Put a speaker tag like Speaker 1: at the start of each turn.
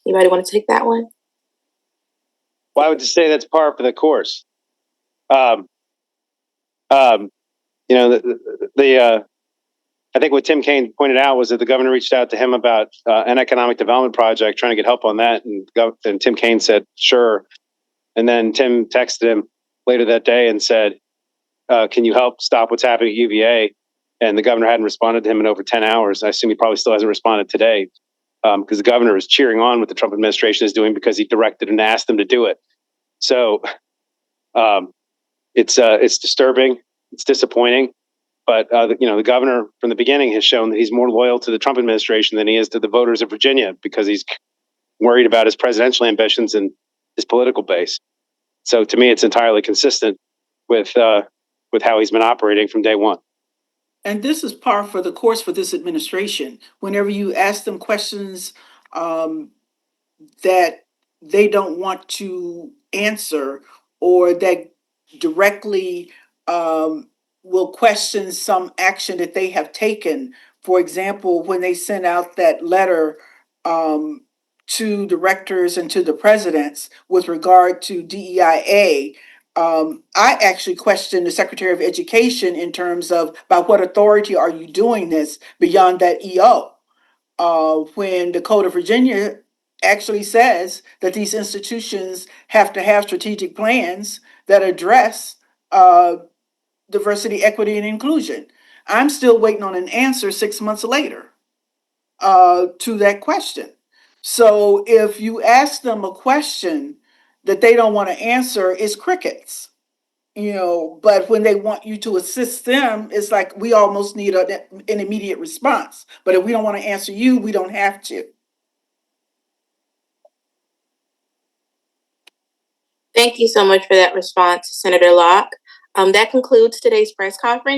Speaker 1: Anybody want to take that one?
Speaker 2: Well, I would just say that's par for the course. Um, um, you know, I think what Tim Kaine pointed out was that the governor reached out to him about an economic development project, trying to get help on that, and Tim Kaine said sure. And then Tim texted him later that day and said, "Can you help stop what's happening at UVA?" And the governor hadn't responded to him in over 10 hours. I assume he probably still hasn't responded today, because the governor is cheering on what the Trump administration is doing because he directed and asked them to do it. So it's disturbing, it's disappointing, but the governor from the beginning has shown that he's more loyal to the Trump administration than he is to the voters of Virginia, because he's worried about his presidential ambitions and his political base. So to me, it's entirely consistent with how he's been operating from day one.
Speaker 3: And this is par for the course for this administration. Whenever you ask them questions that they don't want to answer, or that directly will question some action that they have taken. For example, when they sent out that letter to directors and to the presidents with regard to DEIA, I actually questioned the Secretary of Education in terms of by what authority are you doing this beyond that EO? When the Code of Virginia actually says that these institutions have to have strategic plans that address diversity, equity, and inclusion. I'm still waiting on an answer 6 months later to that question. So if you ask them a question that they don't want to answer, it's crickets. But when they want you to assist them, it's like we almost need an immediate response. But if we don't want to answer you, we don't have to.
Speaker 1: Thank you so much for that response, Senator Locke. That concludes today's press conference.